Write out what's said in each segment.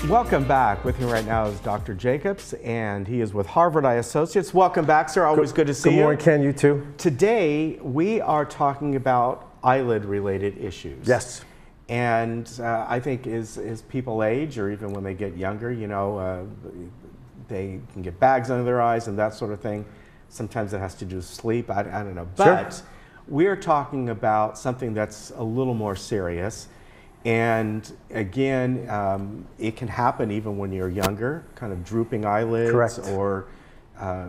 Welcome back. With me right now is Dr. Jacobs, and he is with Harvard Eye Associates. Welcome back, sir. Always good to see you. Good morning, Ken. You too. Today, we are talking about eyelid-related issues. Yes. And I think as people age, or even when they get younger, you know, they can get bags under their eyes and that sort of thing. Sometimes it has to do with sleep. I don't know. But Sure. we're talking about something that's a little more serious. And again, it can happen even when you're younger, kind of drooping eyelids. Correct. Or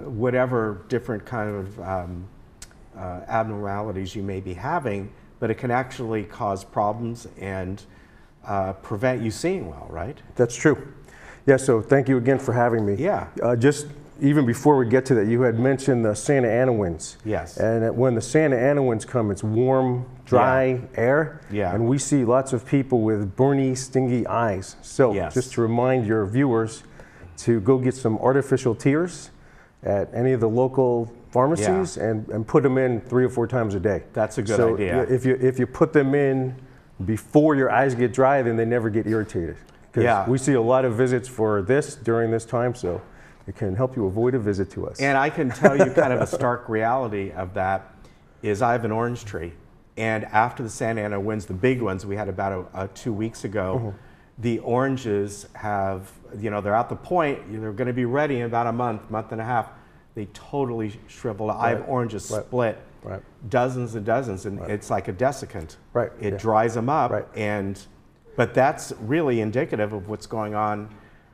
whatever different kind of abnormalities you may be having, but it can actually cause problems and prevent you seeing well, right? That's true. Yeah, so thank you again for having me. Yeah. Just even before we get to that, you had mentioned the Santa Ana winds. Yes. And when the Santa Ana winds come, it's warm, dry air. Yeah. And we see lots of people with burny, stingy eyes. So Yes. just to remind your viewers to go get some artificial tears at any of the local pharmacies and put them in 3 or 4 times a day. That's a good idea. If you put them in before your eyes get dry, then they never get irritated. Because we see a lot of visits for this during this time, so it can help you avoid a visit to us. And I can tell you kind of a stark reality of that is I have an orange tree. And after the Santa Ana winds, the big ones we had about 2 weeks ago, the oranges have, you know, they're at the point, they're going to be ready in about a month and a half. They totally shrivel. I have oranges split, dozens and dozens, and it's like a desiccant. Right. It dries them up, Right. but that's really indicative of what's going on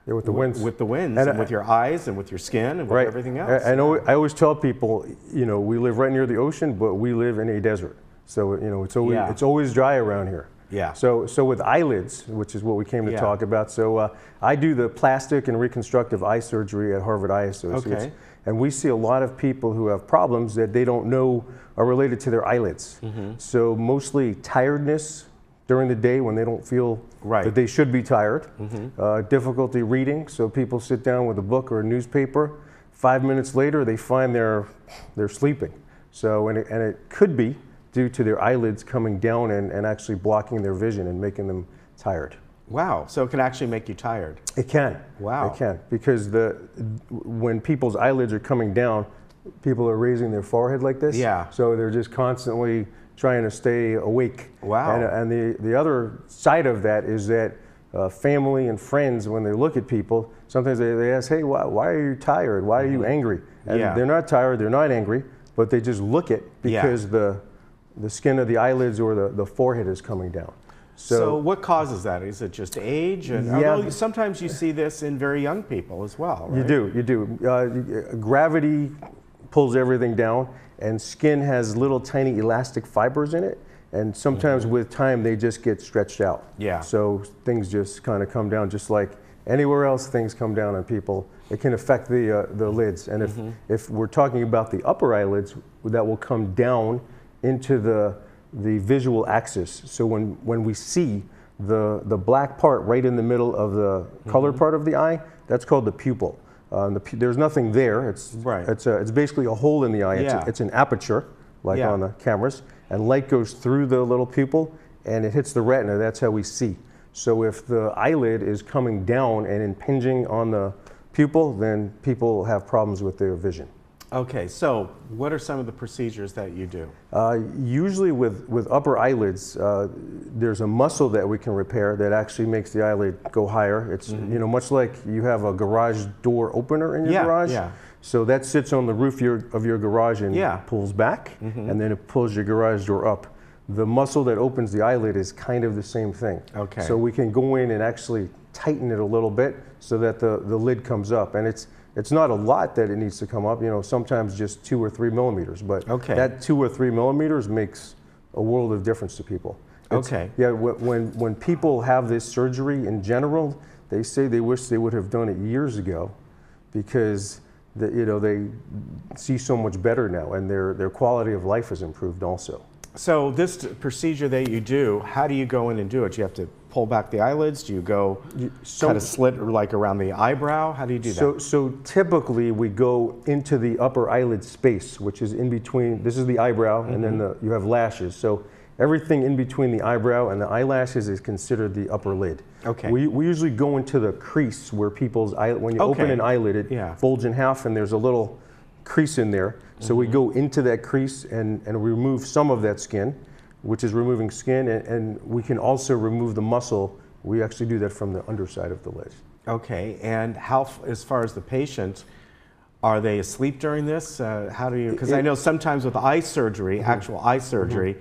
with the winds. With the winds, and with your eyes, and with your skin, and with everything else. I know. I always tell people, you know, we live right near the ocean, but we live in a desert. So you know, it's always dry around here. Yeah. So with eyelids, which is what we came to talk about. So I do the plastic and reconstructive eye surgery at Harvard Eye Associates. Okay. And we see a lot of people who have problems that they don't know are related to their eyelids. So mostly tiredness during the day when they don't feel that they should be tired. Difficulty reading, so people sit down with a book or a newspaper. 5 minutes later, they find they're sleeping. So and it could be due to their eyelids coming down and actually blocking their vision and making them tired. Wow, so it can actually make you tired. It can. Wow. It can, because when people's eyelids are coming down, people are raising their forehead like this. Yeah. So they're just constantly trying to stay awake. Wow. And the other side of that is that family and friends, when they look at people, sometimes they ask, hey, why are you tired? Why are you angry? And they're not tired, they're not angry, but they just look it because the skin of the eyelids or the forehead is coming down. So what causes that? Is it just age? And sometimes you see this in very young people as well, right? You do. Gravity pulls everything down, and skin has little tiny elastic fibers in it, and sometimes with time they just get stretched out. Yeah. So things just kind of come down, just like anywhere else things come down on people. It can affect the lids, and if we're talking about the upper eyelids, that will come down into the visual axis. So when we see the black part right in the middle of the colored part of the eye, that's called the pupil. There's nothing there. It's basically a hole in the eye. It's an aperture, like on the cameras, and light goes through the little pupil and it hits the retina. That's how we see. So if the eyelid is coming down and impinging on the pupil, then people have problems with their vision. Okay, so what are some of the procedures that you do? Usually with upper eyelids, there's a muscle that we can repair that actually makes the eyelid go higher. It's you know, much like you have a garage door opener in your garage. Yeah. So that sits on the roof of your garage and pulls back, and then it pulls your garage door up. The muscle that opens the eyelid is kind of the same thing. Okay. So we can go in and actually tighten it a little bit so that the lid comes up, and it's not a lot that it needs to come up, you know, sometimes just 2 or 3 millimeters, but that 2 or 3 millimeters makes a world of difference to people. Yeah, when people have this surgery in general, they say they wish they would have done it years ago because they see so much better now, and their quality of life has improved also. So this procedure that you do, how do you go in and do it? Do you have to pull back the eyelids? Do you go kind of slit like around the eyebrow? How do you do that? So typically we go into the upper eyelid space, which is in between. This is the eyebrow, and then you have lashes. So everything in between the eyebrow and the eyelashes is considered the upper lid. Okay. We usually go into the crease where people's eye, when you open an eyelid, it folds in half and there's a little crease in there. So we go into that crease and remove some of that skin, which is removing skin, and we can also remove the muscle. We actually do that from the underside of the lid. Okay, and how, as far as the patient, are they asleep during this? How do you, because I know sometimes with eye surgery, actual eye surgery,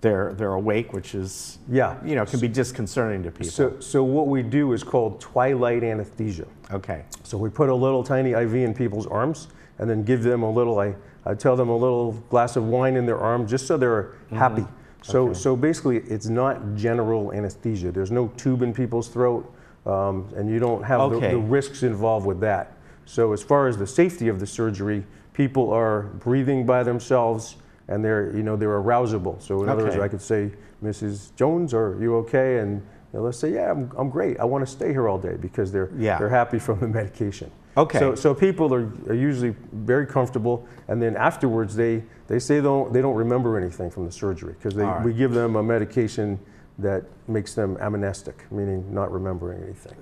they're awake, which is, can be disconcerting to people. So what we do is called twilight anesthesia. Okay. So we put a little tiny IV in people's arms and then give them a little, I tell them a little glass of wine in their arm just so they're happy. So basically it's not general anesthesia. There's no tube in people's throat, and you don't have the risks involved with that. So as far as the safety of the surgery, people are breathing by themselves and they're arousable. So in other words, I could say, Mrs. Jones, are you okay? And let's say, yeah, I'm great. I want to stay here all day because they're happy from the medication. Okay. So people are usually very comfortable, and then afterwards they say they don't remember anything from the surgery because we give them a medication that makes them amnestic, meaning not remembering anything.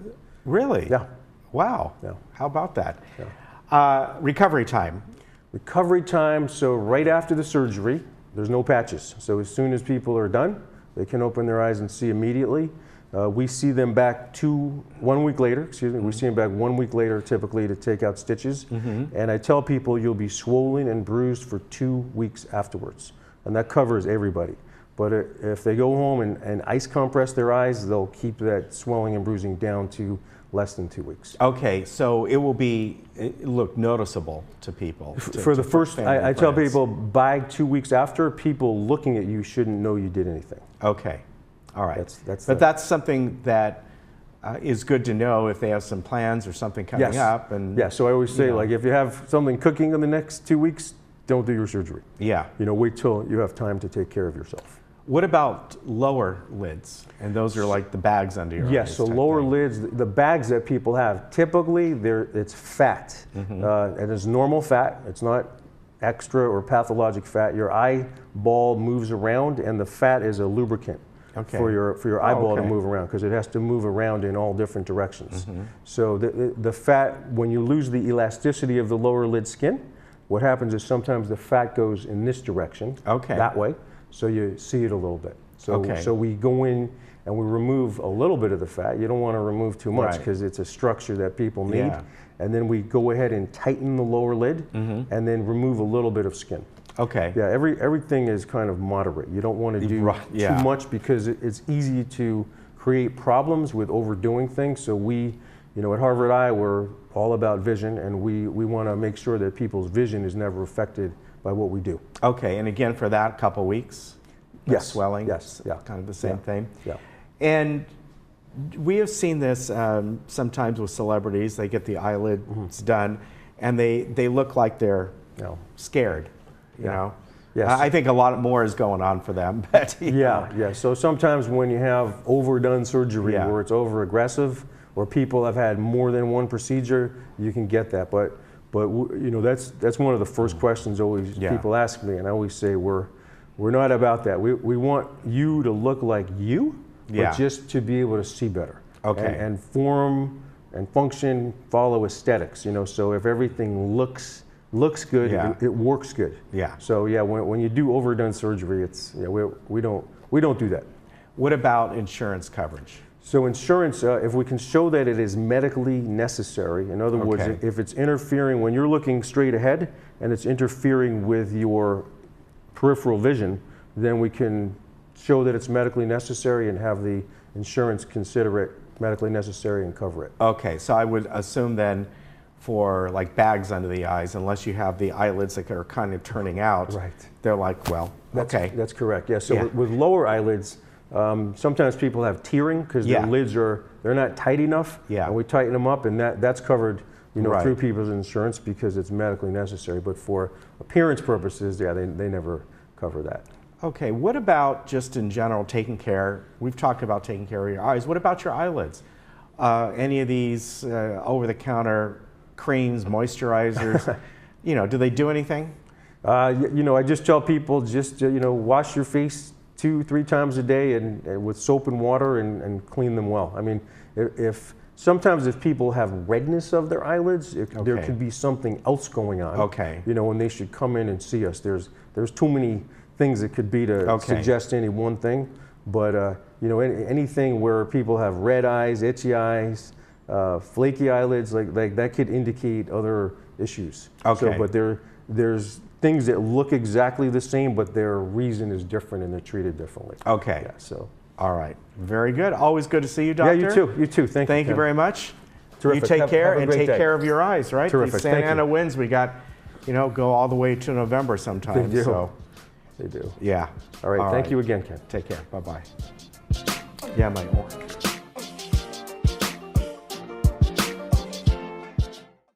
Really? Yeah. Wow. Yeah. How about that? Yeah. Recovery time. Recovery time, so right after the surgery, there's no patches. So as soon as people are done, they can open their eyes and see immediately. We see them back 1 week later, we see them back 1 week later typically to take out stitches. And I tell people you'll be swollen and bruised for 2 weeks afterwards. And that covers everybody. But if they go home and ice compress their eyes, they'll keep that swelling and bruising down to less than 2 weeks. Okay, so it will look noticeable to people. For the first, I tell people by 2 weeks after, people looking at you shouldn't know you did anything. Okay, all right. That's something that is good to know if they have some plans or something coming up. And so I always say, like, if you have something cooking in the next 2 weeks, don't do your surgery. Yeah. Wait till you have time to take care of yourself. What about lower lids? And those are like the bags under your eyes. Yes, so lower lids, the bags that people have, typically it's fat. And it's normal fat. It's not extra or pathologic fat. Your eyeball moves around and the fat is a lubricant for your eyeball to move around because it has to move around in all different directions. So the fat, when you lose the elasticity of the lower lid skin, what happens is sometimes the fat goes in this direction, that way. So you see it a little bit. So we go in and we remove a little bit of the fat. You don't want to remove too much because it's a structure that people need. And then we go ahead and tighten the lower lid and then remove a little bit of skin. Okay. Yeah, everything is kind of moderate. You don't want to do too much because it's easy to create problems with overdoing things. So we, at Harvard Eye, we're all about vision, and we want to make sure that people's vision is never affected by what we do. Okay, and again for that, couple weeks? Swelling? Yes, yeah. Kind of the same thing? Yeah. And we have seen this sometimes with celebrities. They get the eyelids done, and they look like they're scared, you know? Yes. I think a lot more is going on for them. But, So sometimes when you have overdone surgery where it's over aggressive, or people have had more than one procedure, you can get that. But that's one of the first questions always people ask me, and I always say we're not about that. We want you to look like you, but just to be able to see better. Okay. And form and function follow aesthetics. So if everything looks good, it works good. Yeah. So when you do overdone surgery, it's we don't do that. What about insurance coverage? So insurance, if we can show that it is medically necessary, in other words, if it's interfering, when you're looking straight ahead and it's interfering with your peripheral vision, then we can show that it's medically necessary and have the insurance consider it medically necessary and cover it. Okay, so I would assume then for like bags under the eyes, unless you have the eyelids that are kind of turning out, they're like, That's correct, yes. So with lower eyelids, sometimes people have tearing because their lids they're not tight enough, and we tighten them up, and that's covered through people's insurance because it's medically necessary. But for appearance purposes, they never cover that. Okay, what about just in general taking care? We've talked about taking care of your eyes. What about your eyelids? Any of these over-the-counter creams, moisturizers, do they do anything? I just tell people just wash your face 2-3 times a day and with soap and water and clean them well. I mean, sometimes if people have redness of their eyelids, there could be something else going on. Okay. You know, and they should come in and see us. There's too many things it could be to suggest any one thing. But you know, anything where people have red eyes, itchy eyes, flaky eyelids, like that could indicate other issues. Okay. So, but there's things that look exactly the same, but their reason is different and they're treated differently. Okay. Yeah, so. All right. Very good. Always good to see you, Doctor. Yeah, you too. You too. Thank you very much. Terrific. You take care have a and great take day. care of your eyes, right? Terrific. The Santa Ana winds, we got, you know, go all the way to November sometimes. They do. So, They do. yeah. All right. Thank you again, Ken. Take care. Bye-bye. Yeah, my orange.